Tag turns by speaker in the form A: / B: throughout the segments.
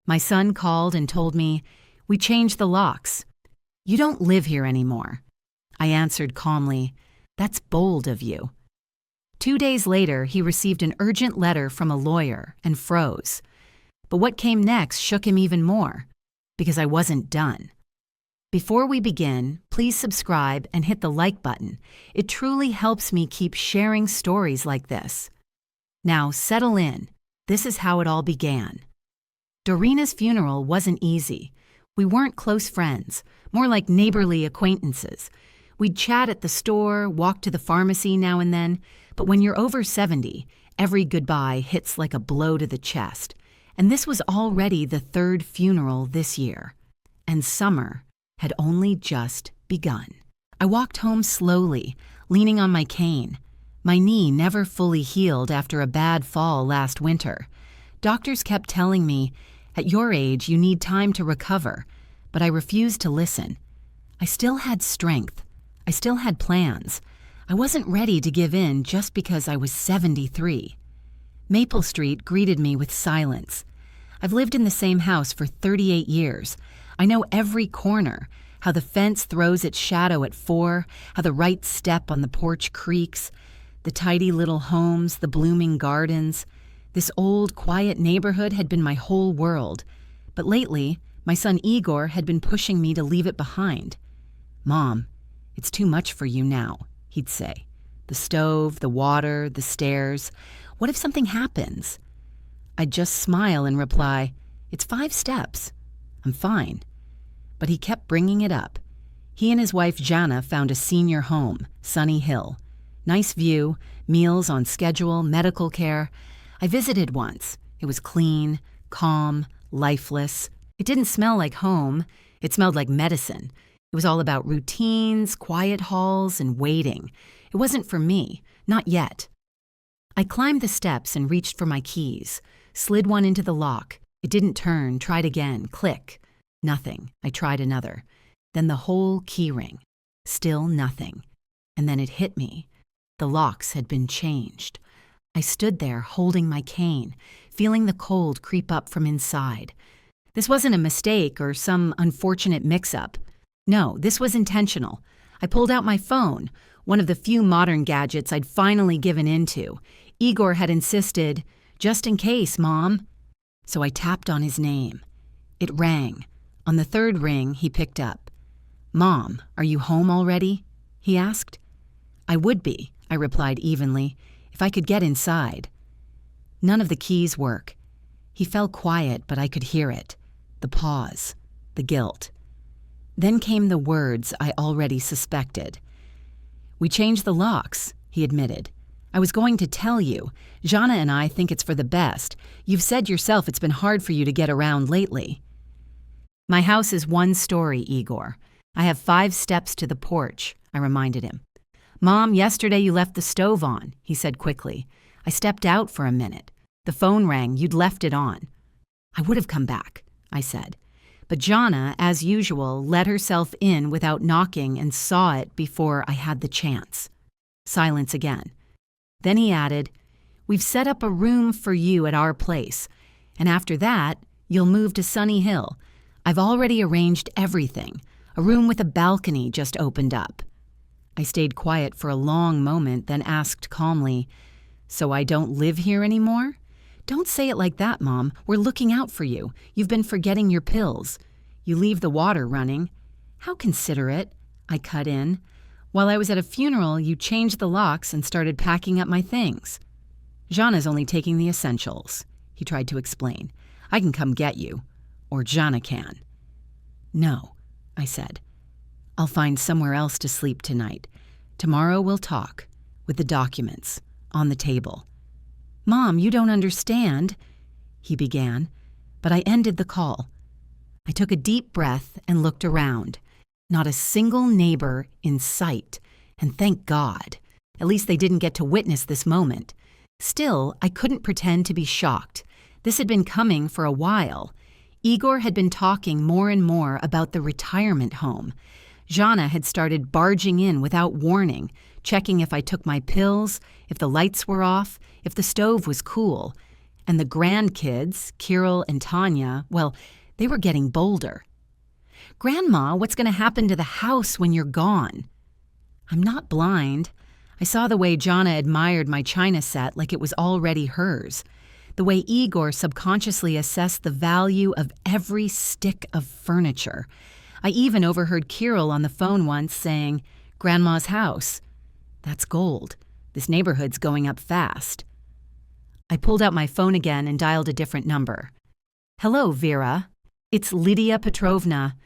A: My son called and told me, "We changed the locks. You don't live here anymore." I answered calmly, "That's bold of you." 2 days later, he received an urgent letter from a lawyer and froze. But what came next shook him even more, because I wasn't done. Before we begin, please subscribe and hit the like button. It truly helps me keep sharing stories like this. Now, settle in. This is how it all began. Doreena's funeral wasn't easy. We weren't close friends, more like neighborly acquaintances. We'd chat at the store, walk to the pharmacy now and then, but when you're over 70, every goodbye hits like a blow to the chest. And this was already the third funeral this year. And summer had only just begun. I walked home slowly, leaning on my cane. My knee never fully healed after a bad fall last winter. Doctors kept telling me, "At your age, you need time to recover," but I refused to listen. I still had strength. I still had plans. I wasn't ready to give in just because I was 73. Maple Street greeted me with silence. I've lived in the same house for 38 years. I know every corner, how the fence throws its shadow at 4, how the right step on the porch creaks, the tidy little homes, the blooming gardens. This old, quiet neighborhood had been my whole world. But lately, my son Igor had been pushing me to leave it behind. "Mom, it's too much for you now," he'd say. "The stove, the water, the stairs. What if something happens?" I'd just smile and reply, "It's 5 steps. I'm fine." But he kept bringing it up. He and his wife Jana found a senior home, Sunny Hill. Nice view, meals on schedule, medical care. I visited once. It was clean, calm, lifeless. It didn't smell like home. It smelled like medicine. It was all about routines, quiet halls, and waiting. It wasn't for me, not yet. I climbed the steps and reached for my keys, slid one into the lock. It didn't turn, tried again, click. Nothing. I tried another. Then the whole key ring. Still nothing. And then it hit me. The locks had been changed. I stood there holding my cane, feeling the cold creep up from inside. This wasn't a mistake or some unfortunate mix-up. No, this was intentional. I pulled out my phone, one of the few modern gadgets I'd finally given into. Igor had insisted, "Just in case, Mom." So I tapped on his name. It rang. On the 3rd ring, he picked up. "Mom, are you home already?" he asked. "I would be," I replied evenly, "if I could get inside." None of the keys work. He fell quiet, but I could hear it. The pause. The guilt. Then came the words I already suspected. "We changed the locks," he admitted. "I was going to tell you. Jana and I think it's for the best. You've said yourself it's been hard for you to get around lately." "My house is 1 story, Igor. I have 5 steps to the porch," I reminded him. "Mom, yesterday you left the stove on," he said quickly. "I stepped out for a minute. The phone rang, you'd left it on." "I would have come back," I said. But Jana, as usual, let herself in without knocking and saw it before I had the chance. Silence again. Then he added, "We've set up a room for you at our place, and after that, you'll move to Sunny Hill. I've already arranged everything. A room with a balcony just opened up." I stayed quiet for a long moment, then asked calmly, "So I don't live here anymore?" "Don't say it like that, Mom. We're looking out for you. You've been forgetting your pills. You leave the water running." "How considerate," I cut in. "While I was at a funeral, you changed the locks and started packing up my things." "Jana's only taking the essentials," he tried to explain. "I can come get you. Or Jana can." "No," I said. "I'll find somewhere else to sleep tonight. Tomorrow we'll talk, with the documents, on the table." "Mom, you don't understand," he began, but I ended the call. I took a deep breath and looked around. Not a single neighbor in sight, and thank God. At least they didn't get to witness this moment. Still, I couldn't pretend to be shocked. This had been coming for a while. Igor had been talking more and more about the retirement home. Jana had started barging in without warning, checking if I took my pills, if the lights were off, if the stove was cool. And the grandkids, Kirill and Tanya, well, they were getting bolder. "Grandma, what's going to happen to the house when you're gone?" I'm not blind. I saw the way Jana admired my china set like it was already hers, the way Igor subconsciously assessed the value of every stick of furniture. I even overheard Kirill on the phone once saying, "Grandma's house. That's gold. This neighborhood's going up fast." I pulled out my phone again and dialed a different number. "Hello, Vera. It's Lydia Petrovna.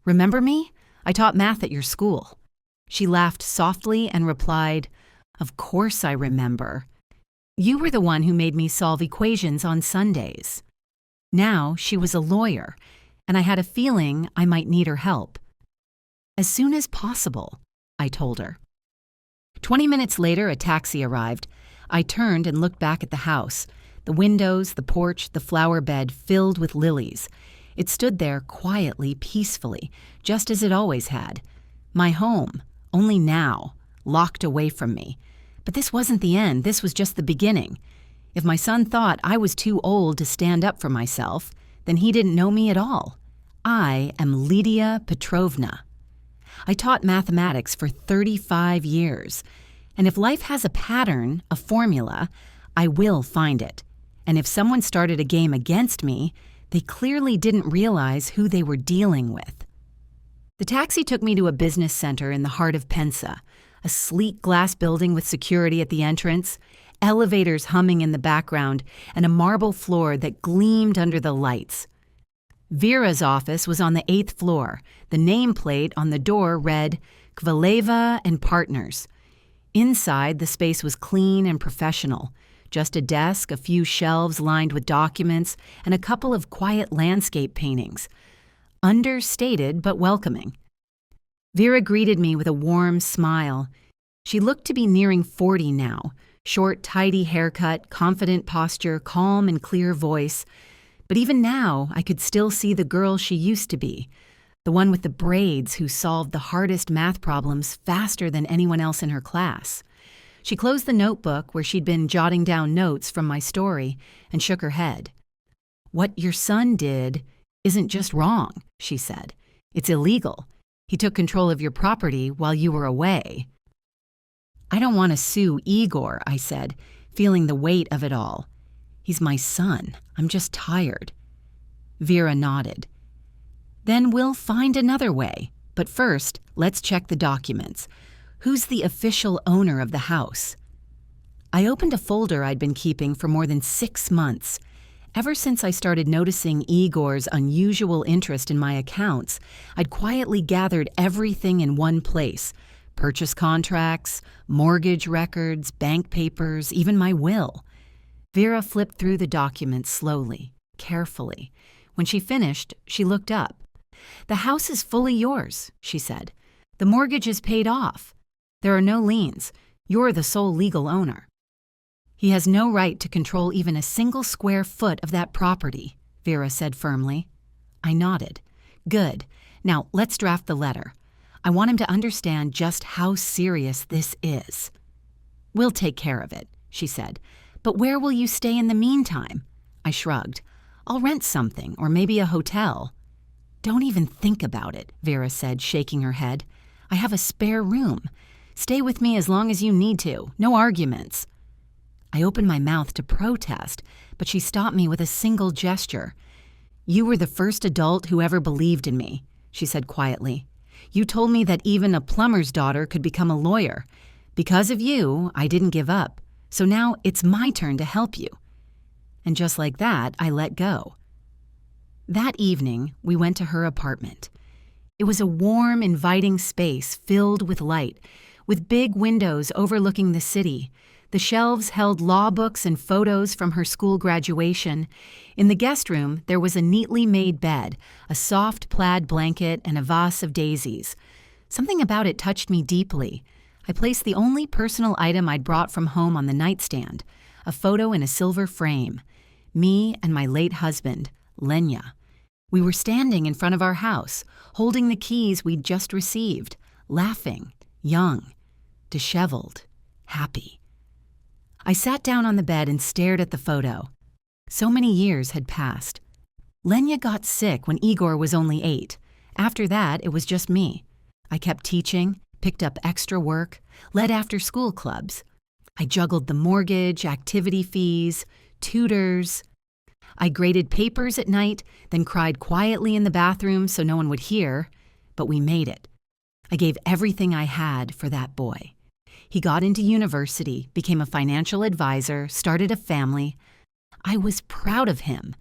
A: Remember me? I taught math at your school." She laughed softly and replied, "Of course I remember. You were the one who made me solve equations on Sundays." Now she was a lawyer, and I had a feeling I might need her help. "As soon as possible," I told her. 20 minutes later, a taxi arrived. I turned and looked back at the house, the windows, the porch, the flower bed filled with lilies. It stood there quietly, peacefully, just as it always had. My home, only now, locked away from me. But this wasn't the end. This was just the beginning. If my son thought I was too old to stand up for myself, then he didn't know me at all. I am Lydia Petrovna. I taught mathematics for 35 years. And if life has a pattern, a formula, I will find it. And if someone started a game against me, they clearly didn't realize who they were dealing with. The taxi took me to a business center in the heart of Pensa, a sleek glass building with security at the entrance, elevators humming in the background, and a marble floor that gleamed under the lights. Vera's office was on the 8th floor. The nameplate on the door read, "Kvaleva and Partners." Inside, the space was clean and professional. Just a desk, a few shelves lined with documents, and a couple of quiet landscape paintings. Understated but welcoming. Vera greeted me with a warm smile. She looked to be nearing 40 now. Short, tidy haircut, confident posture, calm and clear voice. But even now, I could still see the girl she used to be. The one with the braids who solved the hardest math problems faster than anyone else in her class. She closed the notebook where she'd been jotting down notes from my story and shook her head. "What your son did isn't just wrong," she said. "It's illegal. He took control of your property while you were away." "I don't want to sue Igor," I said, feeling the weight of it all. "He's my son. I'm just tired." Vera nodded. "Then we'll find another way. But first, let's check the documents. Who's the official owner of the house?" I opened a folder I'd been keeping for more than 6 months. Ever since I started noticing Igor's unusual interest in my accounts, I'd quietly gathered everything in one place. Purchase contracts, mortgage records, bank papers, even my will. Vera flipped through the documents slowly, carefully. When she finished, she looked up. "The house is fully yours," she said. "The mortgage is paid off. There are no liens. You're the sole legal owner." "He has no right to control even a single square foot of that property," Vera said firmly. I nodded. "Good. Now let's draft the letter. I want him to understand just how serious this is." "We'll take care of it," she said. "But where will you stay in the meantime?" I shrugged. "I'll rent something, or maybe a hotel." "Don't even think about it," Vera said, shaking her head. "I have a spare room. Stay with me as long as you need to. No arguments." I opened my mouth to protest, but she stopped me with a single gesture. "You were the first adult who ever believed in me," she said quietly. "You told me that even a plumber's daughter could become a lawyer. Because of you, I didn't give up. So now it's my turn to help you." And just like that, I let go. That evening, we went to her apartment. It was a warm, inviting space filled with light, with big windows overlooking the city. The shelves held law books and photos from her school graduation. In the guest room, there was a neatly made bed, a soft plaid blanket, and a vase of daisies. Something about it touched me deeply. I placed the only personal item I'd brought from home on the nightstand, a photo in a silver frame. Me and my late husband, Lenya. We were standing in front of our house, holding the keys we'd just received, laughing, young, disheveled, happy. I sat down on the bed and stared at the photo. So many years had passed. Lenya got sick when Igor was only 8. After that, it was just me. I kept teaching, picked up extra work, led after-school clubs. I juggled the mortgage, activity fees, tutors. I graded papers at night, then cried quietly in the bathroom so no one would hear, but we made it. I gave everything I had for that boy. He got into university, became a financial advisor, started a family. I was proud of him.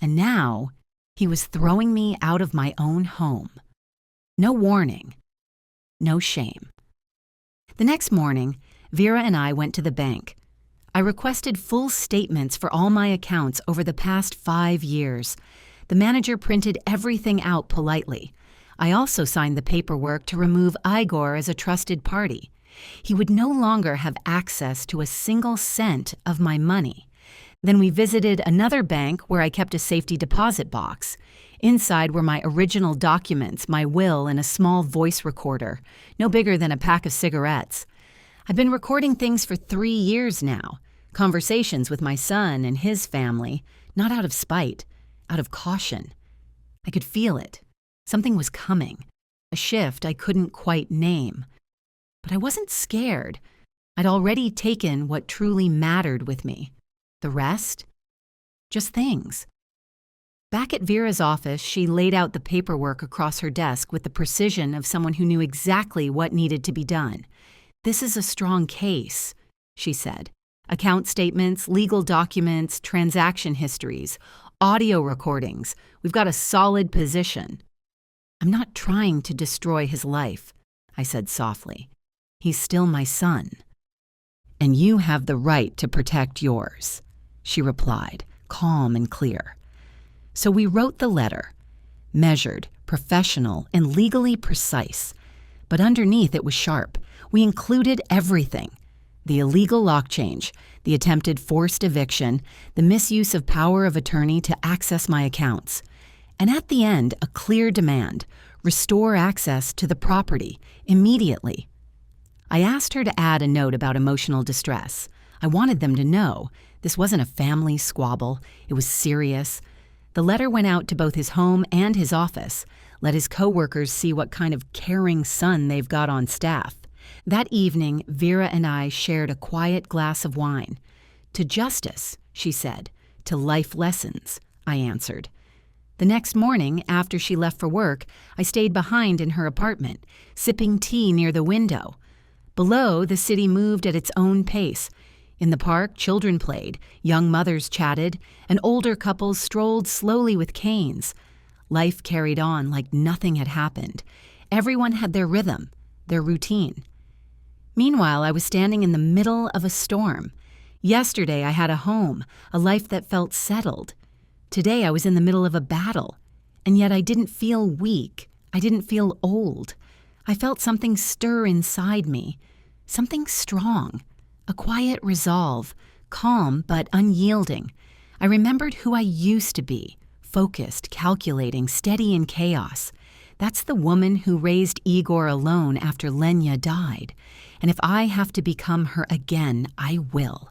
A: And now, he was throwing me out of my own home. No warning, no shame. The next morning, Vera and I went to the bank. I requested full statements for all my accounts over the past 5 years. The manager printed everything out politely. I also signed the paperwork to remove Igor as a trusted party. He would no longer have access to a single cent of my money. Then we visited another bank where I kept a safety deposit box. Inside were my original documents, my will, and a small voice recorder, no bigger than a pack of cigarettes. I've been recording things for 3 years now, conversations with my son and his family, not out of spite, out of caution. I could feel it. Something was coming, a shift I couldn't quite name. But I wasn't scared. I'd already taken what truly mattered with me. The rest? Just things. Back at Vera's office, she laid out the paperwork across her desk with the precision of someone who knew exactly what needed to be done. "This is a strong case," she said. "Account statements, legal documents, transaction histories, audio recordings. We've got a solid position." "I'm not trying to destroy his life," I said softly. "He's still my son." "And you have the right to protect yours," she replied, calm and clear. So we wrote the letter, measured, professional, and legally precise. But underneath it was sharp. We included everything: the illegal lock change, the attempted forced eviction, the misuse of power of attorney to access my accounts. And at the end, a clear demand: restore access to the property immediately. I asked her to add a note about emotional distress. I wanted them to know this wasn't a family squabble. It was serious. The letter went out to both his home and his office. Let his coworkers see what kind of caring son they've got on staff. That evening, Vera and I shared a quiet glass of wine. "To justice," she said. "To life lessons," I answered. The next morning, after she left for work, I stayed behind in her apartment, sipping tea near the window. Below, the city moved at its own pace. In the park, children played, young mothers chatted, and older couples strolled slowly with canes. Life carried on like nothing had happened. Everyone had their rhythm, their routine. Meanwhile, I was standing in the middle of a storm. Yesterday, I had a home, a life that felt settled. Today, I was in the middle of a battle, and yet I didn't feel weak. I didn't feel old. I felt something stir inside me, something strong, a quiet resolve, calm but unyielding. I remembered who I used to be, focused, calculating, steady in chaos. That's the woman who raised Igor alone after Lenya died. And if I have to become her again, I will.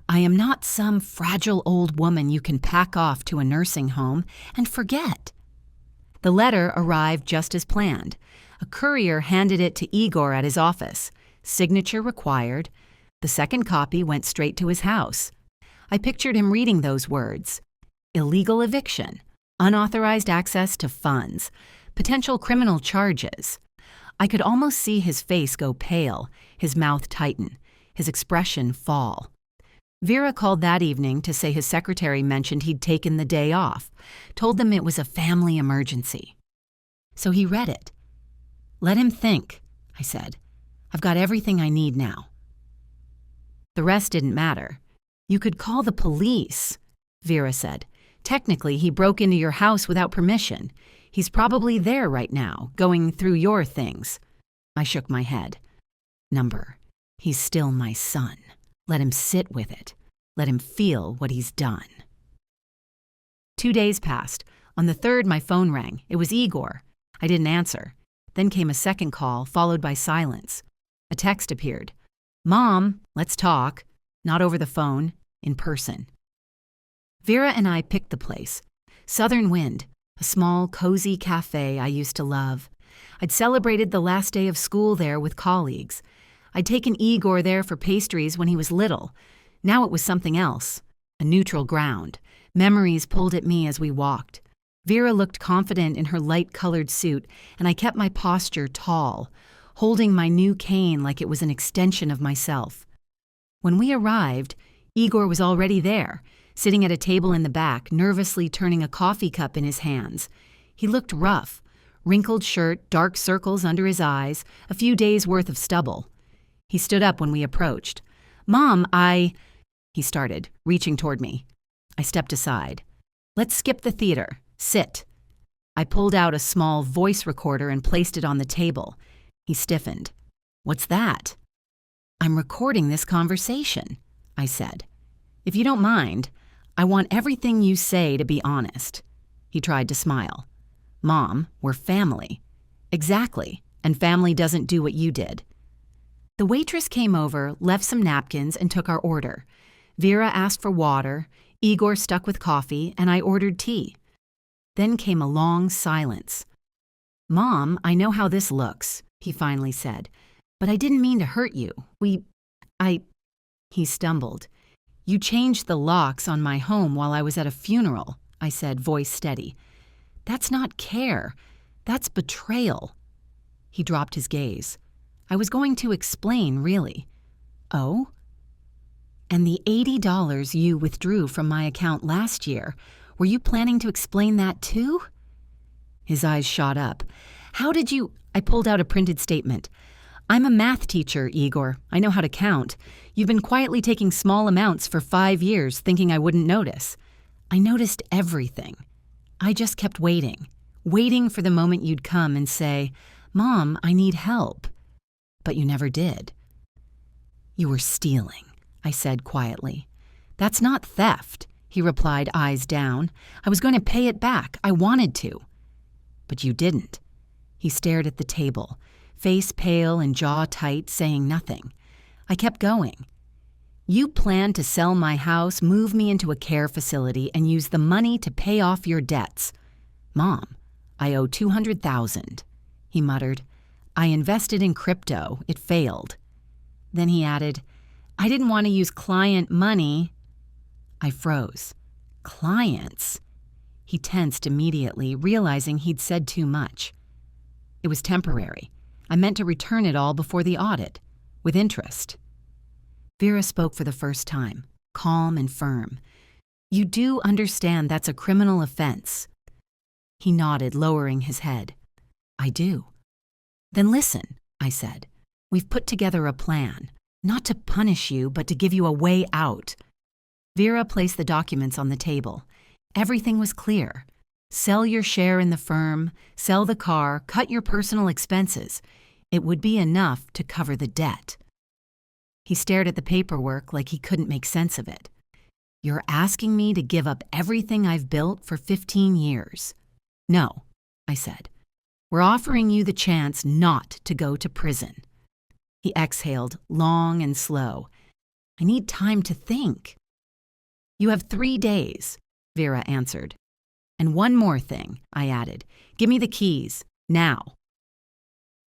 A: I am not some fragile old woman you can pack off to a nursing home and forget. The letter arrived just as planned. A courier handed it to Igor at his office. Signature required. The second copy went straight to his house. I pictured him reading those words: illegal eviction, unauthorized access to funds, potential criminal charges. I could almost see his face go pale, his mouth tighten, his expression fall. Vera called that evening to say his secretary mentioned he'd taken the day off, told them it was a family emergency. So he read it. "Let him think," I said. "I've got everything I need now." The rest didn't matter. "You could call the police," Vera said. "Technically, he broke into your house without permission. He's probably there right now, going through your things." I shook my head. "Number, he's still my son. Let him sit with it. Let him feel what he's done." 2 days passed. On the third, my phone rang. It was Igor. I didn't answer. Then came a second call, followed by silence. A text appeared. "Mom, let's talk." Not over the phone, in person. Vera and I picked the place. Southern Wind, a small, cozy cafe I used to love. I'd celebrated the last day of school there with colleagues. I'd taken Igor there for pastries when he was little. Now it was something else, a neutral ground. Memories pulled at me as we walked. Vera looked confident in her light-colored suit, and I kept my posture tall, holding my new cane like it was an extension of myself. When we arrived, Igor was already there, sitting at a table in the back, nervously turning a coffee cup in his hands. He looked rough, wrinkled shirt, dark circles under his eyes, a few days' worth of stubble. He stood up when we approached. "Mom, he started, reaching toward me. I stepped aside. "Let's skip the theater. Sit." I pulled out a small voice recorder and placed it on the table. He stiffened. "What's that?" "I'm recording this conversation," I said. "If you don't mind, I want everything you say to be honest." He tried to smile. "Mom, we're family." "Exactly, and family doesn't do what you did." The waitress came over, left some napkins, and took our order. Vera asked for water, Igor stuck with coffee, and I ordered tea. Then came a long silence. "Mom, I know how this looks," he finally said, "but I didn't mean to hurt you. He stumbled. "You changed the locks on my home while I was at a funeral," I said, voice steady. "That's not care. That's betrayal." He dropped his gaze. I was going to explain, really. "Oh?" "And the $80 you withdrew from my account last year, were you planning to explain that too?" His eyes shot up. "How did you—" I pulled out a printed statement. "I'm a math teacher, Igor. I know how to count. You've been quietly taking small amounts for 5 years, thinking I wouldn't notice. I noticed everything. I just kept waiting for the moment you'd come and say, 'Mom, I need help.' But you never did." "You were stealing," I said quietly. "That's not theft," he replied, eyes down. "I was going to pay it back. I wanted to." "But you didn't." He stared at the table, face pale and jaw tight, saying nothing. I kept going. "You planned to sell my house, move me into a care facility, and use the money to pay off your debts. Mom, I owe $200,000. He muttered. "I invested in crypto. It failed." Then he added, "I didn't want to use client money." I froze. "Clients?" He tensed immediately, realizing he'd said too much. "It was temporary. I meant to return it all before the audit, with interest." Vera spoke for the first time, calm and firm. "You do understand that's a criminal offense?" He nodded, lowering his head. "I do." "Then listen," I said. "We've put together a plan, not to punish you, but to give you a way out." Vera placed the documents on the table. Everything was clear. Sell your share in the firm, sell the car, cut your personal expenses. It would be enough to cover the debt. He stared at the paperwork like he couldn't make sense of it. "You're asking me to give up everything I've built for 15 years. "No," I said. "We're offering you the chance not to go to prison." He exhaled, long and slow. "I need time to think." "You have 3 days," Vera answered. "And one more thing," I added. "Give me the keys, now."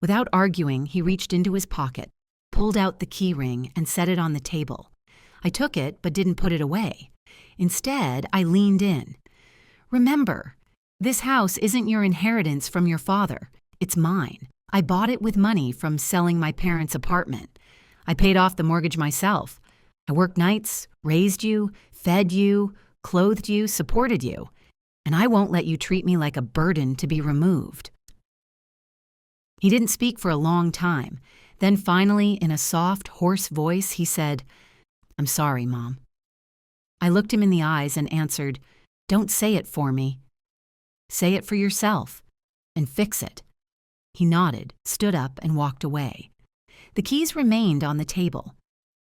A: Without arguing, he reached into his pocket, pulled out the key ring, and set it on the table. I took it, but didn't put it away. Instead, I leaned in. "Remember, this house isn't your inheritance from your father. It's mine. I bought it with money from selling my parents' apartment. I paid off the mortgage myself. I worked nights, raised you, fed you, clothed you, supported you. And I won't let you treat me like a burden to be removed." He didn't speak for a long time. Then finally, in a soft, hoarse voice, he said, "I'm sorry, Mom." I looked him in the eyes and answered, "Don't say it for me. Say it for yourself, and fix it." He nodded, stood up, and walked away. The keys remained on the table.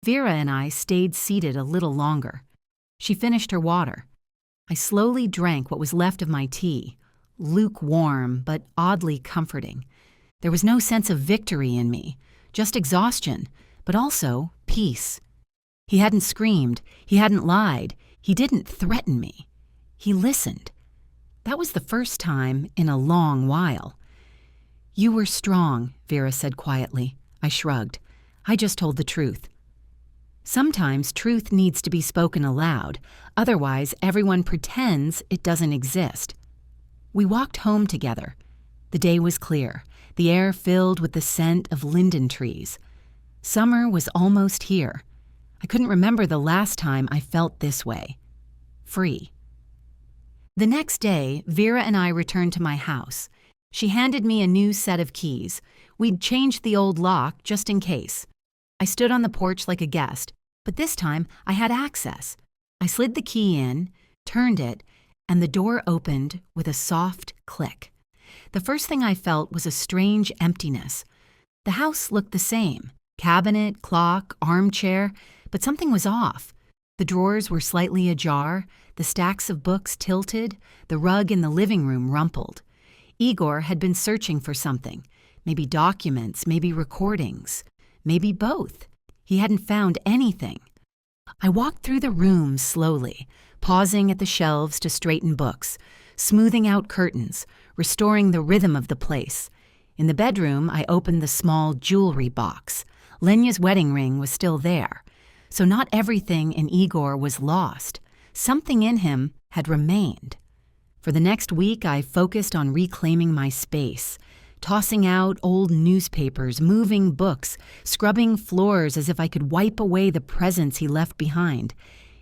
A: Vera and I stayed seated a little longer. She finished her water. I slowly drank what was left of my tea, lukewarm but oddly comforting. There was no sense of victory in me, just exhaustion, but also peace. He hadn't screamed, he hadn't lied, He didn't threaten me. He listened. That was the first time in a long while. "You were strong," Vera said quietly. I shrugged. "I just told the truth." Sometimes truth needs to be spoken aloud, otherwise everyone pretends it doesn't exist. We walked home together. The day was clear, the air filled with the scent of linden trees. Summer was almost here. I couldn't remember the last time I felt this way. Free. The next day, Vera and I returned to my house. She handed me a new set of keys. We'd changed the old lock just in case. I stood on the porch like a guest, but this time I had access. I slid the key in, turned it, and the door opened with a soft click. The first thing I felt was a strange emptiness. The house looked the same: cabinet, clock, armchair, but something was off. The drawers were slightly ajar, the stacks of books tilted, the rug in the living room rumpled. Igor had been searching for something. Maybe documents, maybe recordings, maybe both. He hadn't found anything. I walked through the room slowly, pausing at the shelves to straighten books, smoothing out curtains, restoring the rhythm of the place. In the bedroom, I opened the small jewelry box. Lenya's wedding ring was still there. So not everything in Igor was lost. Something in him had remained. For the next week, I focused on reclaiming my space, tossing out old newspapers, moving books, scrubbing floors as if I could wipe away the presence he left behind.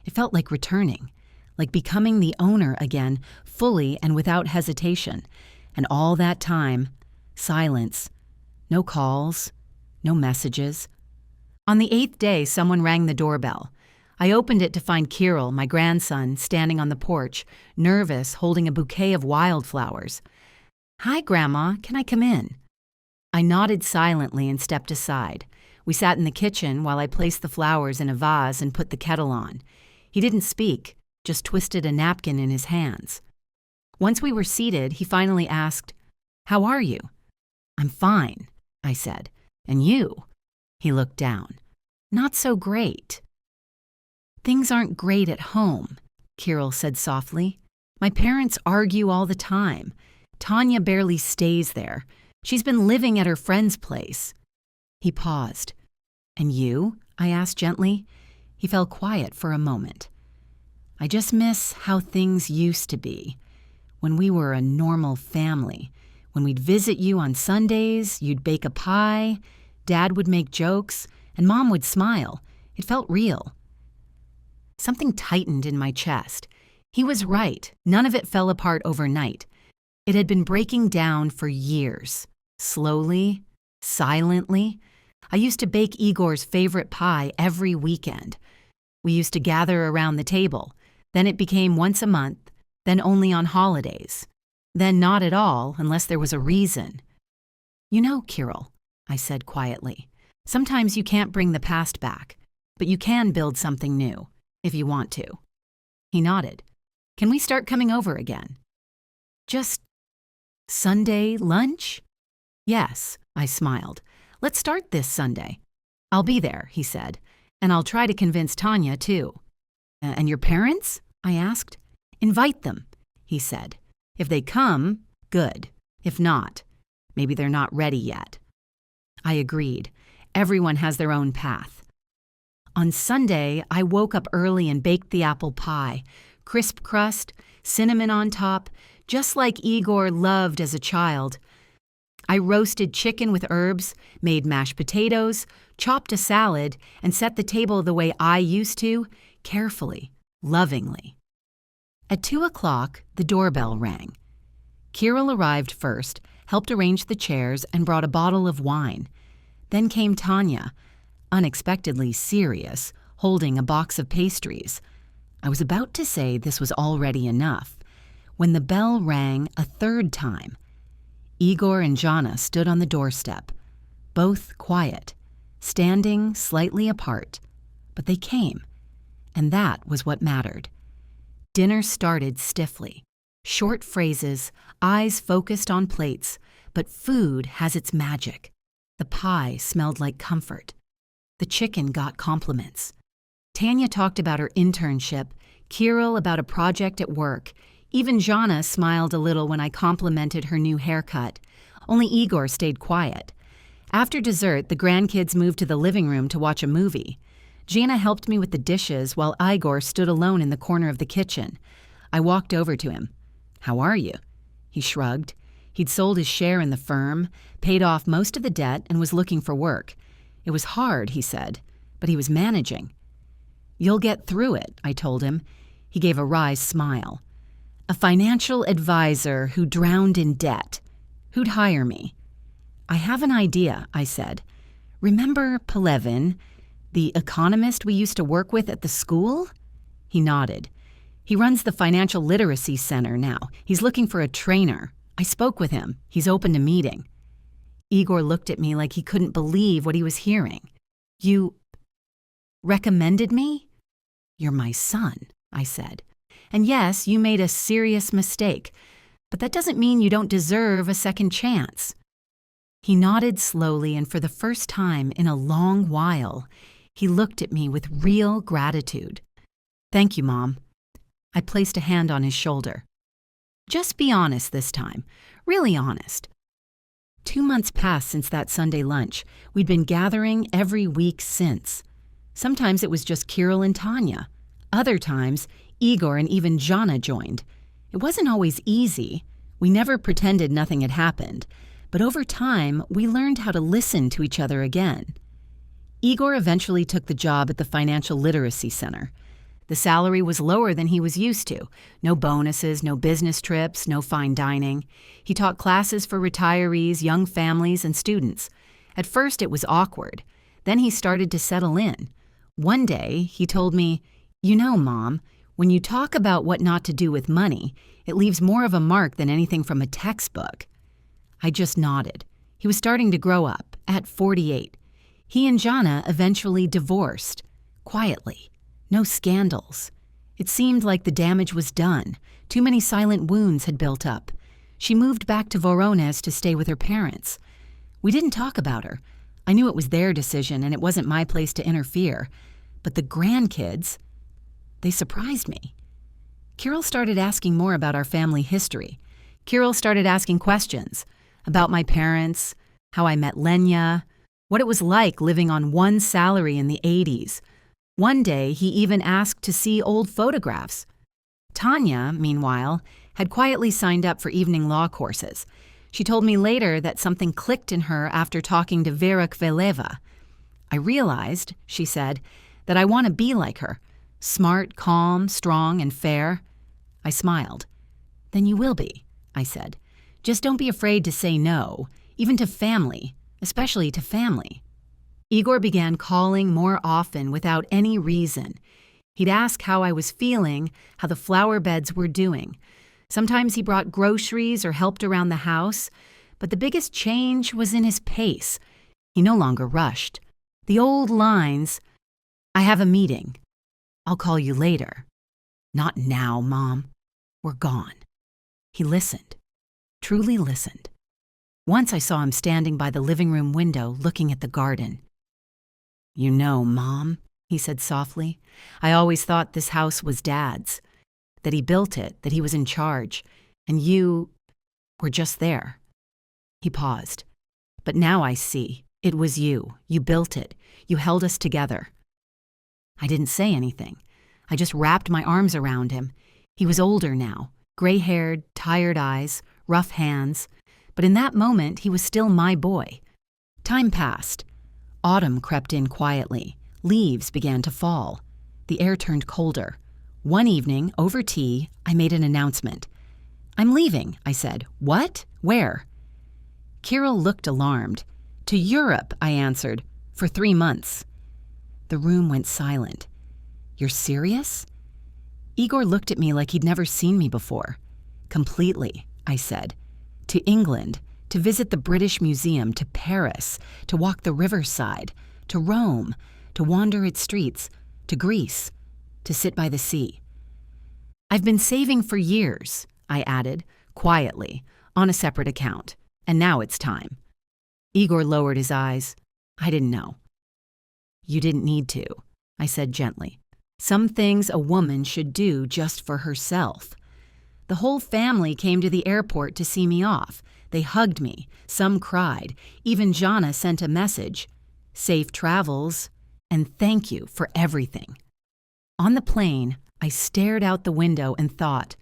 A: It felt like returning, like becoming the owner again, fully and without hesitation. And all that time, silence. No calls, no messages. On the 8th day, someone rang the doorbell. I opened it to find Kirill, my grandson, standing on the porch, nervous, holding a bouquet of wildflowers. "Hi, Grandma, can I come in?" I nodded silently and stepped aside. We sat in the kitchen while I placed the flowers in a vase and put the kettle on. He didn't speak, just twisted a napkin in his hands. Once we were seated, he finally asked, "How are you?" "I'm fine," I said. "And you?" He looked down. "Not so great." "Things aren't great at home," Kirill said softly. "My parents argue all the time. Tanya barely stays there. She's been living at her friend's place." He paused. "And you?" I asked gently. He fell quiet for a moment. "I just miss how things used to be. When we were a normal family. When we'd visit you on Sundays, you'd bake a pie, Dad would make jokes, and Mom would smile. It felt real." Something tightened in my chest. He was right. None of it fell apart overnight. It had been breaking down for years. Slowly, silently. I used to bake Igor's favorite pie every weekend. We used to gather around the table. Then it became once a month, then only on holidays. Then not at all unless there was a reason. "You know, Kirill," I said quietly, "sometimes you can't bring the past back, but you can build something new, if you want to." He nodded. "Can we start coming over again?" "Just Sunday lunch?" "Yes," I smiled. "Let's start this Sunday." "I'll be there," he said, "and I'll try to convince Tanya, too." "And your parents?" I asked. "Invite them," he said. "If they come, good. If not, maybe they're not ready yet." I agreed. Everyone has their own path. On Sunday, I woke up early and baked the apple pie. Crisp crust, cinnamon on top, just like Igor loved as a child. I roasted chicken with herbs, made mashed potatoes, chopped a salad, and set the table the way I used to, carefully, lovingly. At 2:00, the doorbell rang. Kirill arrived first, helped arrange the chairs, and brought a bottle of wine. Then came Tanya, unexpectedly serious, holding a box of pastries. I was about to say this was already enough, when the bell rang a third time. Igor and Jana stood on the doorstep, both quiet, standing slightly apart, but they came, and that was what mattered. Dinner started stiffly, short phrases, eyes focused on plates, but food has its magic. The pie smelled like comfort. The chicken got compliments. Tanya talked about her internship, Kirill about a project at work. Even Jana smiled a little when I complimented her new haircut. Only Igor stayed quiet. After dessert, the grandkids moved to the living room to watch a movie. Jana helped me with the dishes while Igor stood alone in the corner of the kitchen. I walked over to him. "How are you?" He shrugged. He'd sold his share in the firm, paid off most of the debt, and was looking for work. It was hard, he said, but he was managing. "You'll get through it," I told him. He gave a wry smile. "A financial advisor who drowned in debt. Who'd hire me?" "I have an idea," I said. "Remember Pelevin, the economist we used to work with at the school?" He nodded. "He runs the Financial Literacy Center now. He's looking for a trainer. I spoke with him. He's open to meeting." Igor looked at me like he couldn't believe what he was hearing. "You recommended me?" "You're my son," I said. "And yes, you made a serious mistake, but that doesn't mean you don't deserve a second chance." He nodded slowly, and for the first time in a long while, he looked at me with real gratitude. "Thank you, Mom." I placed a hand on his shoulder. "Just be honest this time, really honest." 2 months passed since that Sunday lunch. We'd been gathering every week since. Sometimes it was just Kirill and Tanya. Other times, Igor and even Jana joined. It wasn't always easy. We never pretended nothing had happened. But over time, we learned how to listen to each other again. Igor eventually took the job at the Financial Literacy Center. The salary was lower than he was used to. No bonuses, no business trips, no fine dining. He taught classes for retirees, young families, and students. At first, it was awkward. Then he started to settle in. One day, he told me, "You know, Mom, when you talk about what not to do with money, it leaves more of a mark than anything from a textbook." I just nodded. He was starting to grow up, at 48. He and Jana eventually divorced, quietly. No scandals. It seemed like the damage was done. Too many silent wounds had built up. She moved back to Voronezh to stay with her parents. We didn't talk about her. I knew it was their decision and it wasn't my place to interfere. But the grandkids, they surprised me. Kirill started asking more about our family history. Kirill started asking questions about my parents, how I met Lenya, what it was like living on one salary in the 80s. One day, he even asked to see old photographs. Tanya, meanwhile, had quietly signed up for evening law courses. She told me later that something clicked in her after talking to Vera Kveleva. "I realized," she said, "that I want to be like her. Smart, calm, strong, and fair." I smiled. "Then you will be," I said. "Just don't be afraid to say no, even to family, especially to family." Igor began calling more often without any reason. He'd ask how I was feeling, how the flower beds were doing. Sometimes he brought groceries or helped around the house, but the biggest change was in his pace. He no longer rushed. The old lines, "I have a meeting. I'll call you later. Not now, Mom. Were gone." He listened, truly listened. Once I saw him standing by the living room window looking at the garden. "You know, Mom," he said softly, "I always thought this house was Dad's, that he built it, that he was in charge, and you were just there." He paused. "But now I see. It was you. You built it. You held us together." I didn't say anything. I just wrapped my arms around him. He was older now, gray-haired, tired eyes, rough hands. But in that moment, he was still my boy. Time passed. Autumn crept in quietly. Leaves began to fall. The air turned colder. One evening, over tea, I made an announcement. "I'm leaving," I said. "What? Where?" Kirill looked alarmed. "To Europe," I answered, "for 3 months." The room went silent. "You're serious?" Igor looked at me like he'd never seen me before. "Completely," I said. "To England, to visit the British Museum, to Paris, to walk the riverside, to Rome, to wander its streets, to Greece, to sit by the sea. I've been saving for years," I added, quietly, on a separate account, "and now it's time." Igor lowered his eyes. "I didn't know." "You didn't need to," I said gently. Some things a woman should do just for herself. The whole family came to the airport to see me off. They hugged me. Some cried. Even Jana sent a message. Safe travels, and thank you for everything. On the plane, I stared out the window and thought,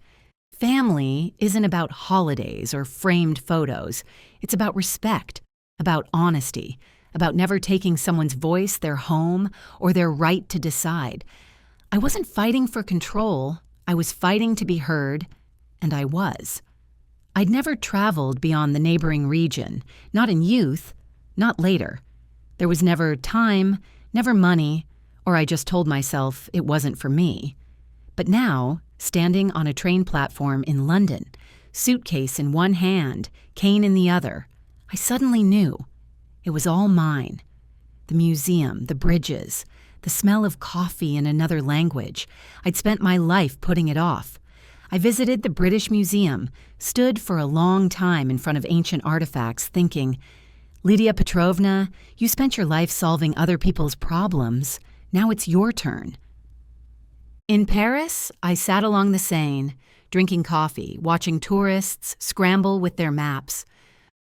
A: family isn't about holidays or framed photos. It's about respect, about honesty, about never taking someone's voice, their home, or their right to decide. I wasn't fighting for control. I was fighting to be heard, and I was. I'd never traveled beyond the neighboring region, not in youth, not later. There was never time, never money, or I just told myself it wasn't for me. But now, standing on a train platform in London, suitcase in one hand, cane in the other, I suddenly knew it was all mine. The museum, the bridges, the smell of coffee in another language. I'd spent my life putting it off. I visited the British Museum, stood for a long time in front of ancient artifacts thinking, Lydia Petrovna, you spent your life solving other people's problems. Now it's your turn. In Paris, I sat along the Seine, drinking coffee, watching tourists scramble with their maps.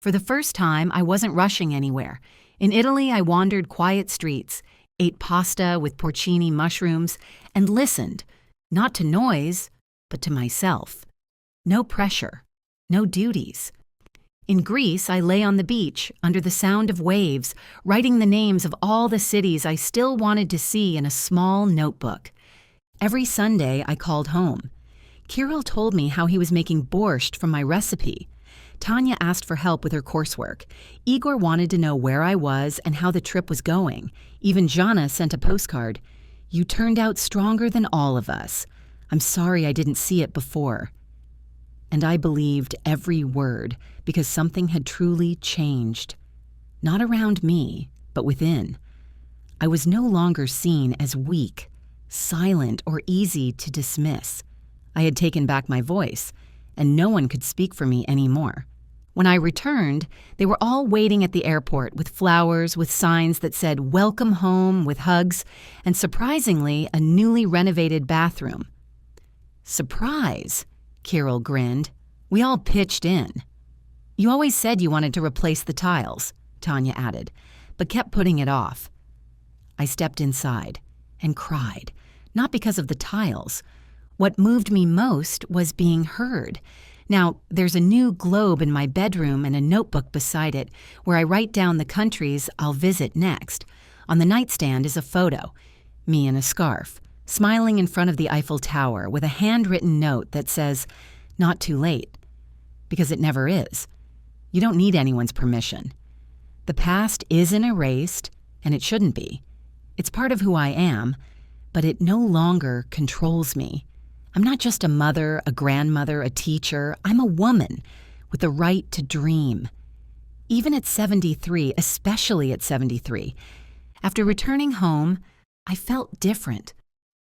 A: For the first time, I wasn't rushing anywhere. In Italy, I wandered quiet streets, ate pasta with porcini mushrooms, and listened, not to noise, but to myself. No pressure, no duties. In Greece, I lay on the beach, under the sound of waves, writing the names of all the cities I still wanted to see in a small notebook. Every Sunday, I called home. Kirill told me how he was making borscht from my recipe. Tanya asked for help with her coursework. Igor wanted to know where I was and how the trip was going. Even Jana sent a postcard. You turned out stronger than all of us. I'm sorry I didn't see it before. And I believed every word because something had truly changed. Not around me, but within. I was no longer seen as weak, silent, or easy to dismiss. I had taken back my voice, and no one could speak for me anymore. When I returned, they were all waiting at the airport with flowers, with signs that said, "Welcome home," with hugs, and surprisingly, a newly renovated bathroom. Surprise, Kirill grinned. We all pitched in. You always said you wanted to replace the tiles, Tanya added, but kept putting it off. I stepped inside and cried, not because of the tiles. What moved me most was being heard. Now, there's a new globe in my bedroom and a notebook beside it where I write down the countries I'll visit next. On the nightstand is a photo, me in a scarf, smiling in front of the Eiffel Tower with a handwritten note that says, "Not too late," because it never is. You don't need anyone's permission. The past isn't erased, and it shouldn't be. It's part of who I am, but it no longer controls me. I'm not just a mother, a grandmother, a teacher. I'm a woman with the right to dream. Even at 73, especially at 73, after returning home, I felt different,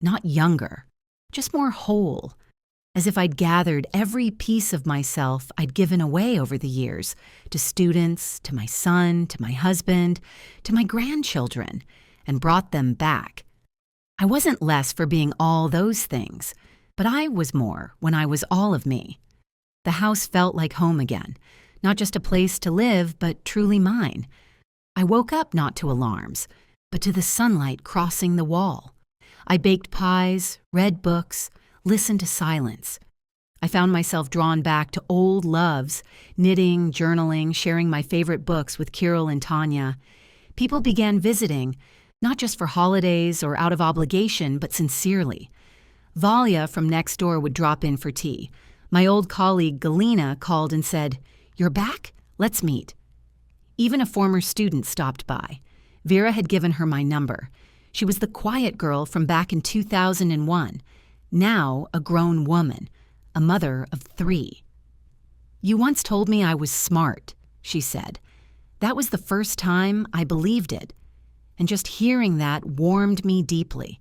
A: not younger, just more whole, as if I'd gathered every piece of myself I'd given away over the years, to students, to my son, to my husband, to my grandchildren, and brought them back. I wasn't less for being all those things, but I was more when I was all of me. The house felt like home again, not just a place to live, but truly mine. I woke up not to alarms, but to the sunlight crossing the wall. I baked pies, read books, listened to silence. I found myself drawn back to old loves, knitting, journaling, sharing my favorite books with Kirill and Tanya. People began visiting, not just for holidays or out of obligation, but sincerely. Valya from next door would drop in for tea. My old colleague Galina called and said, "You're back? Let's meet." Even a former student stopped by. Vera had given her my number. She was the quiet girl from back in 2001, now a grown woman, a mother of 3. "You once told me I was smart," she said. That was the first time I believed it, and just hearing that warmed me deeply.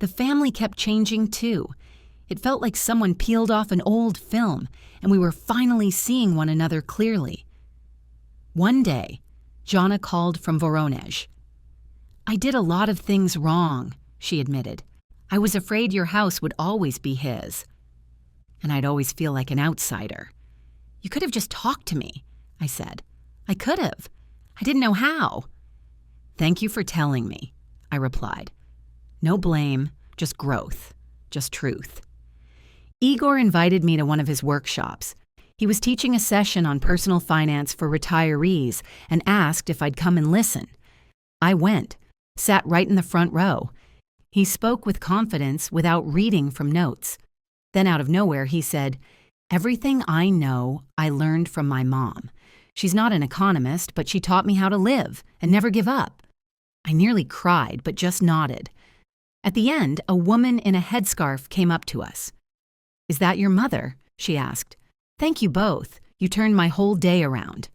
A: The family kept changing too. It felt like someone peeled off an old film, and we were finally seeing one another clearly. One day, Jana called from Voronezh. "I did a lot of things wrong," she admitted. I was afraid your house would always be his. And I'd always feel like an outsider. You could have just talked to me, I said. I could have. I didn't know how. Thank you for telling me, I replied. No blame, just growth, just truth. Igor invited me to one of his workshops. He was teaching a session on personal finance for retirees and asked if I'd come and listen. I went, sat right in the front row. He spoke with confidence without reading from notes. Then out of nowhere he said, "Everything I know, I learned from my mom. She's not an economist, but she taught me how to live and never give up." I nearly cried, but just nodded. At the end, a woman in a headscarf came up to us. "Is that your mother?" she asked. "Thank you both. You turned my whole day around."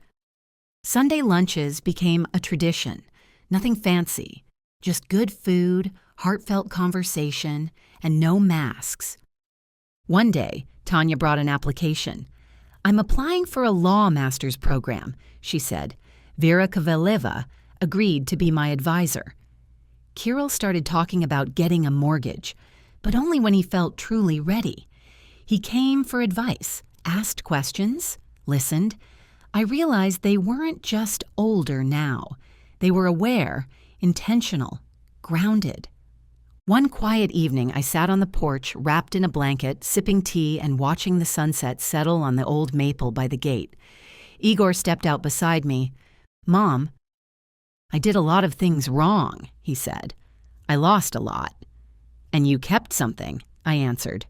A: Sunday lunches became a tradition. Nothing fancy, just good food, heartfelt conversation, and no masks. One day, Tanya brought an application. "I'm applying for a law master's program," she said. Vera Kaveleva agreed to be my advisor. Kirill started talking about getting a mortgage, but only when he felt truly ready. He came for advice, asked questions, listened. I realized they weren't just older now. They were aware, intentional, grounded. One quiet evening, I sat on the porch, wrapped in a blanket, sipping tea and watching the sunset settle on the old maple by the gate. Igor stepped out beside me. "Mom, I did a lot of things wrong," he said. "I lost a lot." "And you kept something," I answered.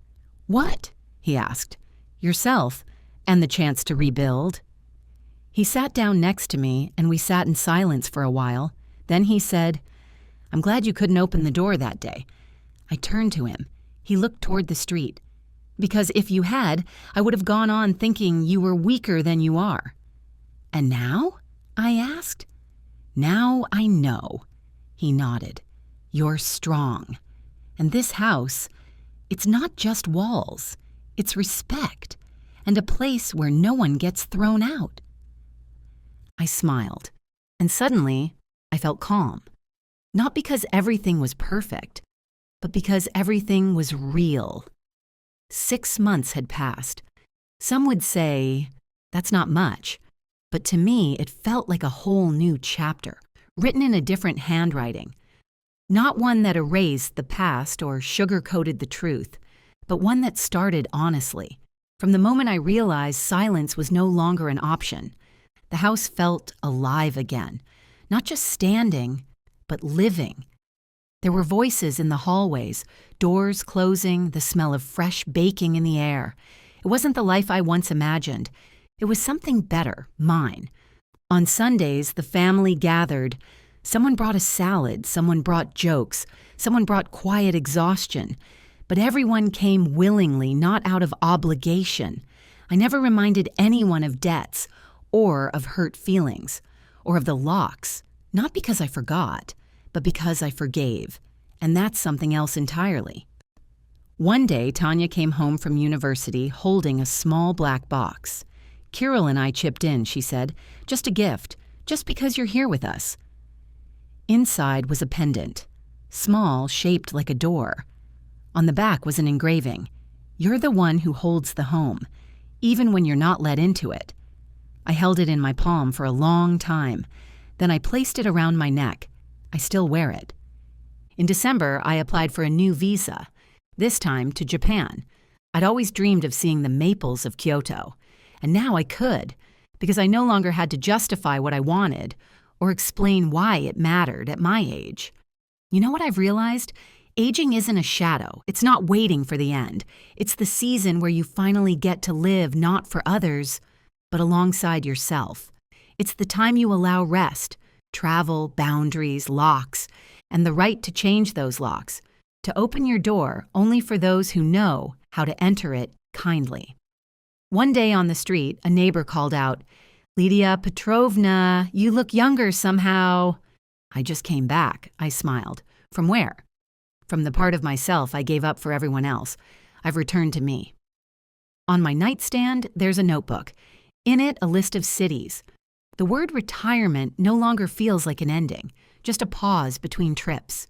A: "What?" he asked. "Yourself, and the chance to rebuild." He sat down next to me, and we sat in silence for a while. Then he said, "I'm glad you couldn't open the door that day." I turned to him. He looked toward the street. "Because if you had, I would have gone on thinking you were weaker than you are." "And now?" I asked. "Now I know." He nodded. "You're strong. And this house, it's not just walls. It's respect, and a place where no one gets thrown out." I smiled, and suddenly I felt calm. Not because everything was perfect, but because everything was real. 6 months had passed. Some would say, that's not much, but to me it felt like a whole new chapter, written in a different handwriting. Not one that erased the past or sugar-coated the truth, but one that started honestly. From the moment I realized silence was no longer an option, the house felt alive again, not just standing, but living. There were voices in the hallways, doors closing, the smell of fresh baking in the air. It wasn't the life I once imagined. It was something better, mine. On Sundays, the family gathered. Someone brought a salad, someone brought jokes, someone brought quiet exhaustion. But everyone came willingly, not out of obligation. I never reminded anyone of debts, or of hurt feelings, or of the locks, not because I forgot, but because I forgave. And that's something else entirely. One day, Tanya came home from university holding a small black box. "Kirill and I chipped in," she said. "Just a gift, just because you're here with us." Inside was a pendant, small, shaped like a door. On the back was an engraving. "You're the one who holds the home, even when you're not let into it." I held it in my palm for a long time. Then I placed it around my neck. I still wear it. In December, I applied for a new visa, this time to Japan. I'd always dreamed of seeing the maples of Kyoto, and now I could, because I no longer had to justify what I wanted or explain why it mattered at my age. You know what I've realized? Aging isn't a shadow. It's not waiting for the end. It's the season where you finally get to live not for others, but alongside yourself. It's the time you allow rest, travel, boundaries, locks, and the right to change those locks, to open your door only for those who know how to enter it kindly. One day on the street, a neighbor called out, "Lydia Petrovna, you look younger somehow." I just came back, I smiled. From where? From the part of myself I gave up for everyone else. I've returned to me. On my nightstand, there's a notebook. In it, a list of cities. The word retirement no longer feels like an ending, just a pause between trips.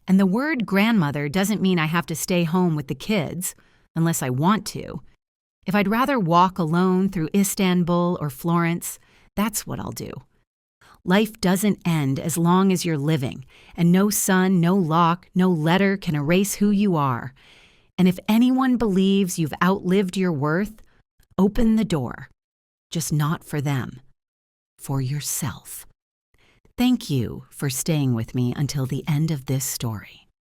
A: And the word grandmother doesn't mean I have to stay home with the kids, unless I want to. If I'd rather walk alone through Istanbul or Florence, that's what I'll do. Life doesn't end as long as you're living, and no sun, no lock, no letter can erase who you are. And if anyone believes you've outlived your worth, open the door. Just not for them, for yourself. Thank you for staying with me until the end of this story.